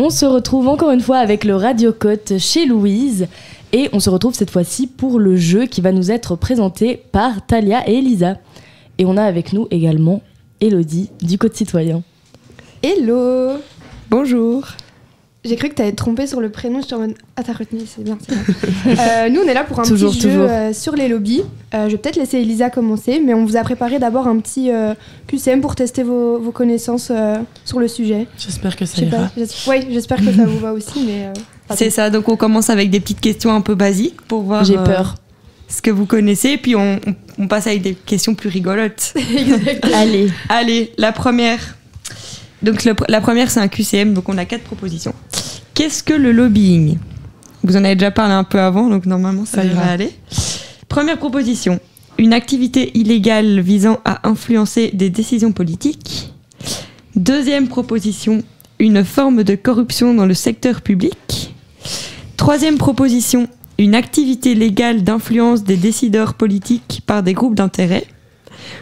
On se retrouve encore une fois avec le Radio Côte chez Louise et on se retrouve cette fois-ci pour le jeu qui va nous être présenté par Talia et Elisa. Et on a avec nous également Elodie du Côte Citoyen. Hello. Bonjour. J'ai cru que tu allais te tromper sur le prénom, je suis en mode « Ah, t'as retenu, c'est bien, c'est bien. » Nous, on est là pour un petit jeu sur les lobbies. Je vais peut-être laisser Elisa commencer, mais on vous a préparé d'abord un petit QCM pour tester vos connaissances sur le sujet. J'espère que ça ira. Oui, j'espère que ça vous va aussi, mais... C'est ça, donc on commence avec des petites questions un peu basiques pour voir J'ai peur. Ce que vous connaissez, puis on passe avec des questions plus rigolotes. Allez, la première. Donc la première, c'est un QCM, donc on a 4 propositions. Qu'est-ce que le lobbying ? Vous en avez déjà parlé un peu avant, donc normalement ça devrait aller. Première proposition, une activité illégale visant à influencer des décisions politiques. Deuxième proposition, une forme de corruption dans le secteur public. Troisième proposition, une activité légale d'influence des décideurs politiques par des groupes d'intérêt.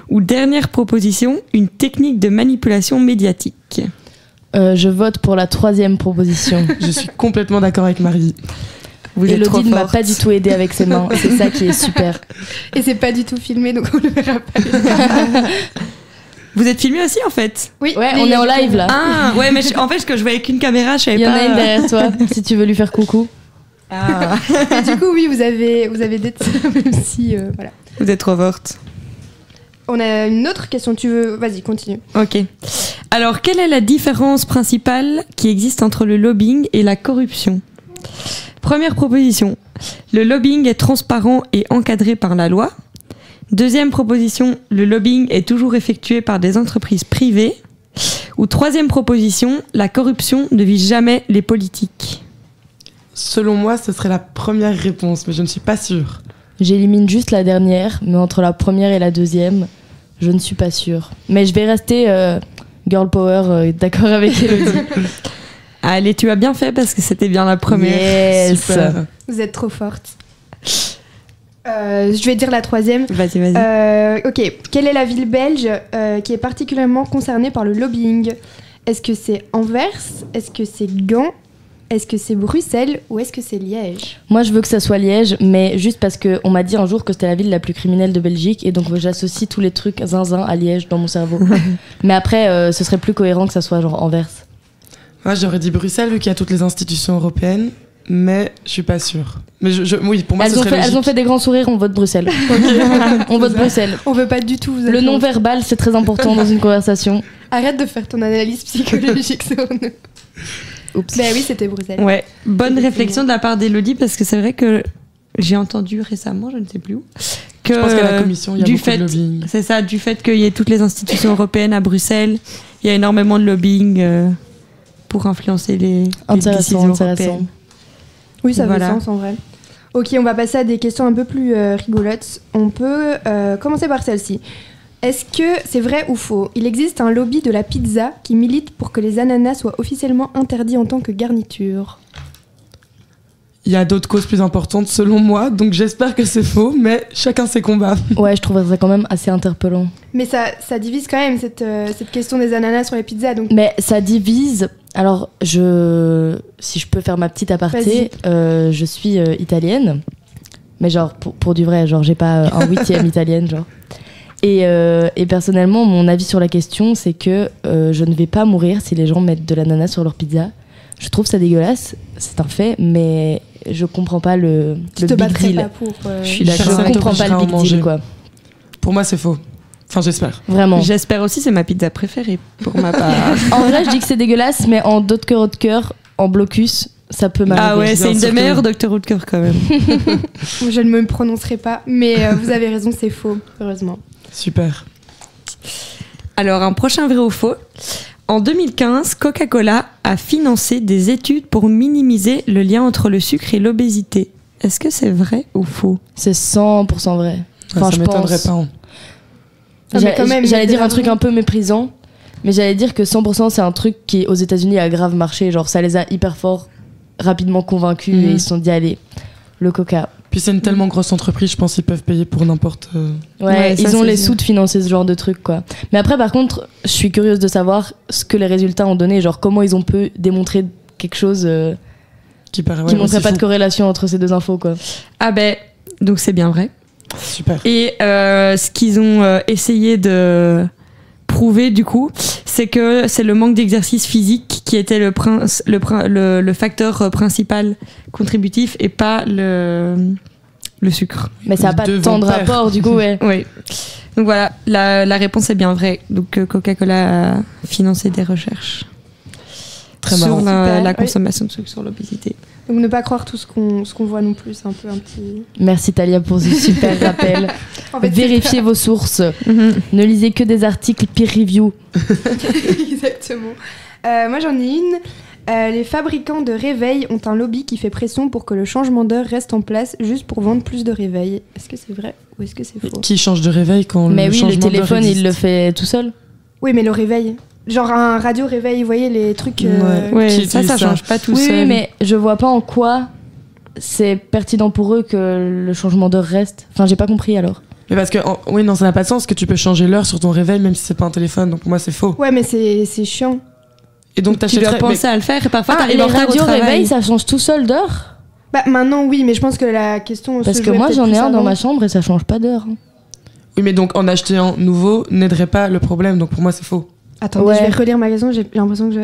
Ou dernière proposition, une technique de manipulation médiatique. Je vote pour la troisième proposition. Je suis complètement d'accord avec Marie. Elodie ne m'a pas du tout aidée avec ses mains, c'est ça qui est super. Et c'est pas du tout filmé, donc on le verra pas. Vous êtes filmé aussi en fait ? Oui, ouais, on est en live là. Ah, ouais, mais en fait, que je voyais qu'une caméra, je savais pas. Il y en a une derrière toi, si tu veux lui faire coucou. Ah. Et du coup, oui, vous avez d'être même si, voilà. Vous êtes trop forte. On a une autre question, tu veux... Vas-y, continue. Ok. Alors, quelle est la différence principale qui existe entre le lobbying et la corruption ? Première proposition, le lobbying est transparent et encadré par la loi. Deuxième proposition, le lobbying est toujours effectué par des entreprises privées. Ou troisième proposition, la corruption ne vise jamais les politiques. Selon moi, ce serait la première réponse, mais je ne suis pas sûre. J'élimine juste la dernière, mais entre la première et la deuxième, je ne suis pas sûre. Mais je vais rester girl power, d'accord avec Elodie. Allez, tu as bien fait parce que c'était bien la première. Yes. Super. Vous êtes trop forte. Je vais dire la troisième. Vas-y. Ok, quelle est la ville belge qui est particulièrement concernée par le lobbying ? Est-ce que c'est Anvers ? Est-ce que c'est Gand ? Est-ce que c'est Bruxelles ou est-ce que c'est Liège ? Moi, je veux que ça soit Liège, mais juste parce qu'on m'a dit un jour que c'était la ville la plus criminelle de Belgique, et donc j'associe tous les trucs zinzin à Liège dans mon cerveau. Mais après, ce serait plus cohérent que ça soit genre Anvers. Moi, j'aurais dit Bruxelles, vu qu'il y a toutes les institutions européennes, mais je suis pas sûre. Mais oui, pour moi, ce serait logique. Elles ont fait des grands sourires, on vote Bruxelles. On vote Bruxelles. On veut pas du tout vous Le non-verbal, c'est très important dans une conversation. Arrête de faire ton analyse psychologique sur nous. Oups. Bah oui, c'était Bruxelles. Ouais, bonne réflexion de la part d'Elodie parce que c'est vrai que j'ai entendu récemment, je ne sais plus où, que je pense qu'à la commission, il y a beaucoup de lobbying. C'est ça, du fait qu'il y ait toutes les institutions européennes à Bruxelles, il y a énormément de lobbying pour influencer les décisions européennes. Oui, ça fait sens en vrai. Ok, on va passer à des questions un peu plus rigolotes. On peut commencer par celle-ci. Est-ce que c'est vrai ou faux ? Il existe un lobby de la pizza qui milite pour que les ananas soient officiellement interdits en tant que garniture. Il y a d'autres causes plus importantes selon moi, donc j'espère que c'est faux, mais chacun ses combats. Ouais, je trouverais ça quand même assez interpellant. Mais ça divise quand même cette question des ananas sur les pizzas. Donc... Mais ça divise... Alors, si je peux faire ma petite aparté, je suis italienne, mais genre pour du vrai, genre j'ai pas un 8e italienne, genre. Et personnellement, mon avis sur la question, c'est que je ne vais pas mourir si les gens mettent de l'ananas sur leur pizza. Je trouve ça dégueulasse, c'est un fait, mais je comprends pas le big deal. Pas pour, je suis d'accord, je comprends pas le big deal, quoi. Pour moi, c'est faux. Enfin, j'espère. Vraiment. J'espère aussi, c'est ma pizza préférée pour ma part. En vrai, je dis que c'est dégueulasse, mais en Dr. Oetker, en blocus, ça peut m'arriver. Ah ouais, c'est une des meilleures Dr. Oetker quand même. Je ne me prononcerai pas, mais vous avez raison, c'est faux, heureusement. Super. Alors, un prochain vrai ou faux. En 2015, Coca-Cola a financé des études pour minimiser le lien entre le sucre et l'obésité. Est-ce que c'est vrai ou faux ? C'est 100% vrai. Enfin, ça m'étonnerait pas. Hein. J'allais dire un truc un peu méprisant, mais j'allais dire que 100% c'est un truc qui aux États-Unis a grave marché. Genre, ça les a hyper fort, rapidement convaincus et ils se sont dit, allez, le Coca. Puis c'est une tellement grosse entreprise, je pense qu'ils peuvent payer pour n'importe... Ouais, ils ont les sous de financer ce genre de truc, quoi. Mais après, par contre, je suis curieuse de savoir ce que les résultats ont donné, genre comment ils ont pu démontrer quelque chose qui montrait pas de corrélation entre ces deux infos, quoi. Ah ben, donc c'est bien vrai. Super. Et ce qu'ils ont essayé de prouver, du coup, c'est que c'est le manque d'exercice physique qui était le facteur principal contributif et pas le sucre. Mais ça n'a pas tant de rapport, du coup, ouais. Oui. Donc voilà, la réponse est bien vraie. Donc Coca-Cola a financé des recherches sur la consommation de sucre, sur l'obésité. Donc ne pas croire tout ce qu'on voit non plus, c'est un peu un petit... Merci Talia pour ce super rappel. En fait, vérifiez vos sources. Ne lisez que des articles peer review. Exactement. Moi j'en ai une. Les fabricants de réveils ont un lobby qui fait pression pour que le changement d'heure reste en place juste pour vendre plus de réveils. Est-ce que c'est vrai ou est-ce que c'est faux ? Qui change de réveil quand le changement d'heure existe ? Mais oui, le téléphone il le fait tout seul. Oui, mais le réveil... Genre un radio réveil, vous voyez les trucs... ça change pas tout seul. Oui, mais je vois pas en quoi c'est pertinent pour eux que le changement d'heure reste. Enfin, j'ai pas compris alors. Mais parce que, oui, non, ça n'a pas de sens que tu peux changer l'heure sur ton réveil même si c'est pas un téléphone, donc pour moi c'est faux. Ouais, mais c'est chiant. Et donc tu dois penser à le faire et parfois t'arrives en retard au travail. Les radios réveil, ça change tout seul d'heure ? Bah maintenant oui, mais je pense que la question... Parce que moi j'en ai un dans ma chambre et ça change pas d'heure. Oui, mais donc en acheter un nouveau n'aiderait pas le problème, donc pour moi c'est faux. Attends, je vais relire ma question, j'ai l'impression que je...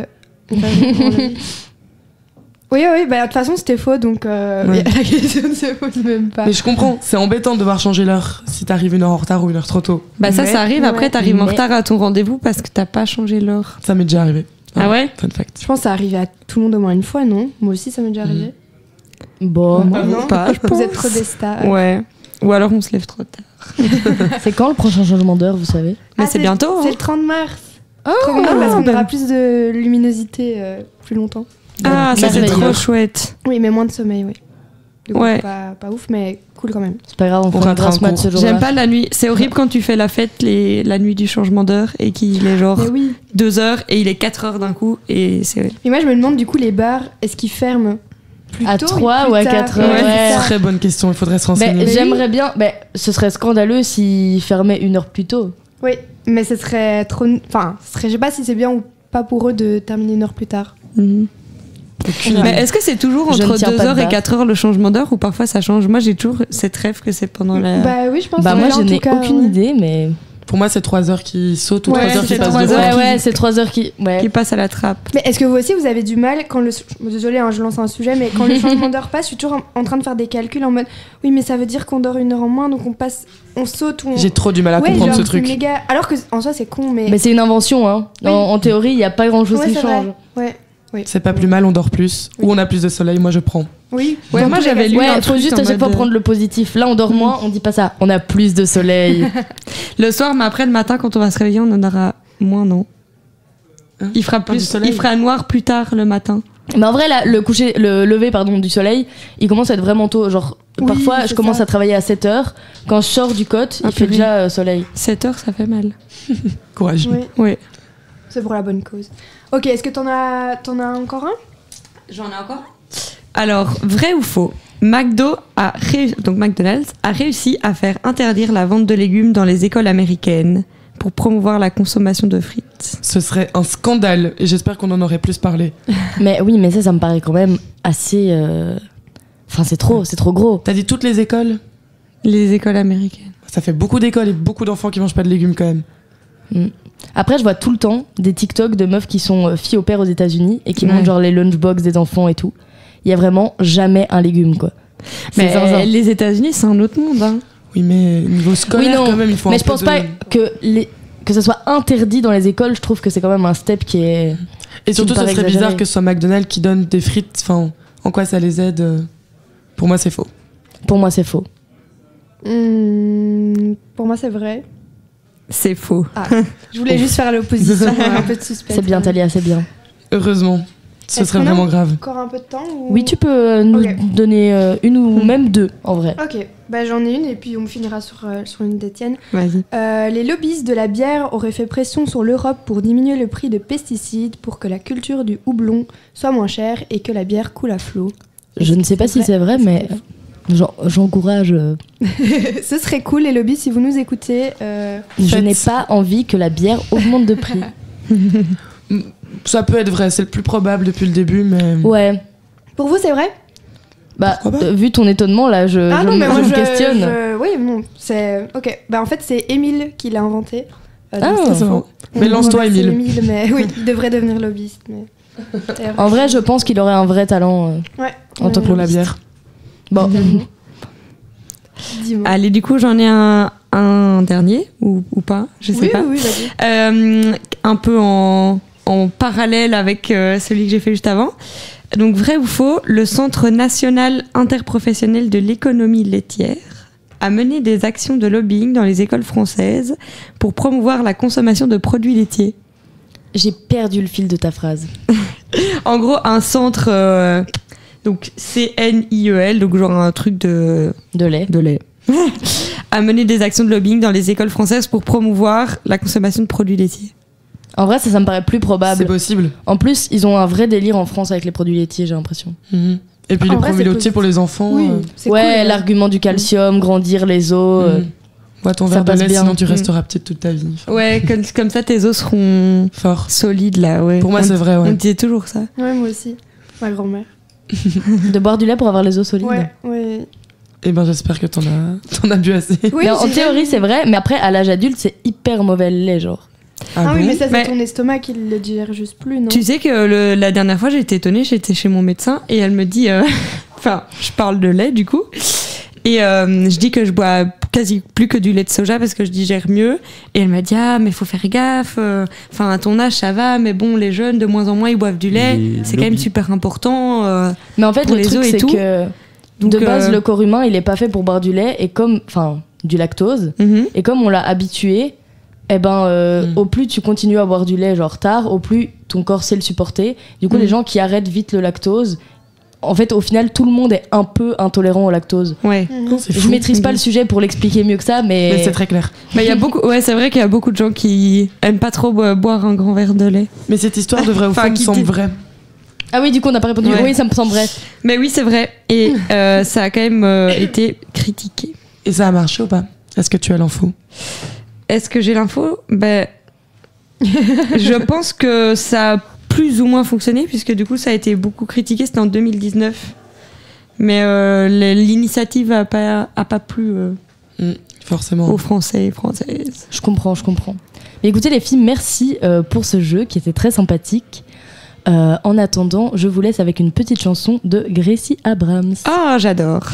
Oui, bah de toute façon c'était faux, donc la question ne se pose même pas. Mais je comprends, c'est embêtant de devoir changer l'heure si t'arrives 1 heure en retard ou 1 heure trop tôt. Bah ça arrive, après t'arrives en retard à ton rendez-vous parce que t'as pas changé l'heure. Ça m'est déjà arrivé. Ah ouais ? Fun fact. Je pense que ça arrive à tout le monde au moins une fois, non ? Moi aussi ça m'est déjà arrivé. Bon, non, pas, je pense. Vous êtes trop des stars. Ouais. Ou alors on se lève trop tard. C'est quand le prochain changement d'heure, vous savez ? Mais c'est bientôt. C'est le 30 mars. Trop bien, parce qu'on aura plus de luminosité plus longtemps. Ah, ça c'est trop chouette. Oui, mais moins de sommeil, oui. Du coup, ouais. Pas ouf, mais cool quand même. C'est pas grave, on fera un grasse mat ce jour-là. J'aime pas la nuit. C'est horrible quand tu fais la fête la nuit du changement d'heure et qu'il est genre 2 heures et il est 4 heures d'un coup. Et c'est... Mais moi, je me demande du coup, les bars, est-ce qu'ils ferment plus à tôt 3 ou à 4 heures? Ouais. Très bonne question, il faudrait se renseigner. J'aimerais bien, ce serait scandaleux s'ils fermaient 1 heure plus tôt. Oui, mais ce serait trop... Enfin, je sais pas si c'est bien ou pas pour eux de terminer 1 heure plus tard. Mais est-ce que c'est toujours entre 2 heures et 4 heures le changement d'heure ou parfois ça change? Moi j'ai toujours cette rêve que c'est pendant la... Bah oui, je pense. Bah moi je n'ai aucune idée, mais... Pour moi c'est 3 heures qui sautent ou 3 heures qui passent devant. Ouais, c'est 3 heures qui passent à la trappe. Mais est-ce que vous aussi vous avez du mal quand le... Désolée, je lance un sujet, mais quand le changement d'heure passe, je suis toujours en train de faire des calculs en mode oui mais ça veut dire qu'on dort 1 heure en moins donc on saute ou on... J'ai trop du mal à comprendre ce truc. Méga... Alors que en soi c'est con mais... Mais c'est une invention hein. Oui. En théorie il n'y a pas grand chose qui change. Oui. C'est pas plus mal, on dort plus. Ou on a plus de soleil, moi je prends. Oui. Ouais, moi j'avais lu un truc. Faut juste à chaque fois prendre le positif. Là on dort moins, on dit pas ça. On a plus de soleil. Le soir, mais après le matin quand on va se réveiller, on en aura moins, non? Il fera plus. Il fera noir plus tard le matin. Mais en vrai là, le lever du soleil, il commence à être vraiment tôt. Genre parfois je commence à travailler à 7h. Quand je sors du cote, il fait déjà soleil. 7h ça fait mal. Courage. Oui. C'est pour la bonne cause. Ok, est-ce que t'en as encore un? J'en ai encore un. Alors, vrai ou faux, McDonald's a réussi à faire interdire la vente de légumes dans les écoles américaines pour promouvoir la consommation de frites. Ce serait un scandale et j'espère qu'on en aurait plus parlé. Mais oui, mais ça me paraît quand même assez... Enfin, c'est trop gros. T'as dit toutes les écoles? Les écoles américaines. Ça fait beaucoup d'écoles et beaucoup d'enfants qui mangent pas de légumes quand même. Après, je vois tout le temps des TikTok de meufs qui sont filles au père aux États-Unis et qui montrent genre les lunchbox des enfants et tout. Il y a vraiment jamais un légume quoi. Mais les États-Unis, c'est un autre monde. Hein. Oui, mais niveau scolaire quand même, il faut. Mais je pense pas que ça soit interdit dans les écoles. Je trouve que c'est quand même un step qui est. Et surtout, ce serait bizarre que ce soit McDonald's qui donne des frites. Enfin, en quoi ça les aide? Pour moi, c'est faux. Pour moi, c'est faux. Pour moi, c'est vrai. C'est faux. Ah, je voulais juste faire l'opposition, un peu de suspense. C'est bien, Talia, c'est bien. Heureusement. Ce serait vraiment grave. Encore un peu de temps ou... Oui, tu peux nous donner une ou même 2, en vrai. Ok, j'en ai une et puis on finira sur une des tiennes. Vas-y. Les lobbyistes de la bière auraient fait pression sur l'Europe pour diminuer le prix de pesticides pour que la culture du houblon soit moins chère et que la bière coule à flot. Je ne sais pas si c'est vrai, mais... J'encourage. Ce serait cool, les lobbies, si vous nous écoutez. Je n'ai pas envie que la bière augmente de prix. Ça peut être vrai, c'est le plus probable depuis le début, mais... Ouais. Pour vous, c'est vrai? Bah, vu ton étonnement, là, je me questionne. Oui, bon, c'est... Ok. Bah, en fait, c'est Émile qui l'a inventé. C'est bon. Mais lance-toi, Émile. Mais oui, il devrait devenir lobbyiste. Mais... En vrai, je pense qu'il aurait un vrai talent en tant que pour la bière. Bon. Dis-moi. Allez, du coup, j'en ai un dernier, ou pas, je sais pas. Oui, vas-y. Un peu en parallèle avec celui que j'ai fait juste avant. Donc, vrai ou faux, le Centre national interprofessionnel de l'économie laitière a mené des actions de lobbying dans les écoles françaises pour promouvoir la consommation de produits laitiers. J'ai perdu le fil de ta phrase. En gros, un centre, donc CNIEL, donc genre un truc de lait. A mené des actions de lobbying dans les écoles françaises pour promouvoir la consommation de produits laitiers. En vrai, ça me paraît plus probable. C'est possible. En plus, ils ont un vrai délire en France avec les produits laitiers, j'ai l'impression. Mm-hmm. Et puis les produits laitiers pour les enfants. Oui, ouais, cool, l'argument du calcium, grandir les os. Ouais, ton verre de lait, sinon tu resteras petite toute ta vie. Enfin, ouais, comme ça tes os seront forts, solides là. Ouais. Pour moi, c'est vrai. Ouais. On disait toujours ça. Ouais, moi aussi. Ma grand-mère. De boire du lait pour avoir les os solides. Ouais. Eh ben, j'espère que t'en as bu assez. Oui, mais en théorie, c'est vrai, mais après, à l'âge adulte, c'est hyper mauvais le lait, genre. Ah oui, mais ça, c'est ton estomac qui le digère juste plus, non? Tu sais que la dernière fois, j'ai été étonnée, j'étais chez mon médecin et elle me dit... Enfin, je parle de lait, du coup. Et je dis que je bois quasi plus que du lait de soja parce que je digère mieux. Et elle m'a dit, ah, mais faut faire gaffe. Enfin, à ton âge, ça va, mais bon, les jeunes, de moins en moins, ils boivent du lait. C'est quand même super important. Mais en fait, pour le les truc, os c'est et tout. que de base, le corps humain, il est pas fait pour boire du lait et du lactose. Et comme on l'a habitué, eh ben, au plus tu continues à boire du lait, genre tard, au plus ton corps sait le supporter. Du coup, les gens qui arrêtent vite le lactose, en fait, au final, tout le monde est un peu intolérant au lactose. Ouais. Je maîtrise pas le sujet pour l'expliquer mieux que ça, mais c'est très clair. Bah, c'est vrai qu'il y a beaucoup de gens qui aiment pas trop boire un grand verre de lait. Mais cette histoire de vrai ou faux me semble vraie. Ah oui, du coup, on n'a pas répondu. Ouais. Oui, ça me semble vrai. Mais oui, c'est vrai. Et ça a quand même été critiqué. Et ça a marché ou pas? Est-ce que tu as l'info? Est-ce que j'ai l'info? Ben, je pense que ça a plus ou moins fonctionné, puisque du coup, ça a été beaucoup critiqué. C'était en 2019. Mais l'initiative a pas plu forcément aux Français et Françaises. Je comprends. Mais écoutez, les filles, merci pour ce jeu qui était très sympathique. En attendant, je vous laisse avec une petite chanson de Gracie Abrams. Oh, j'adore.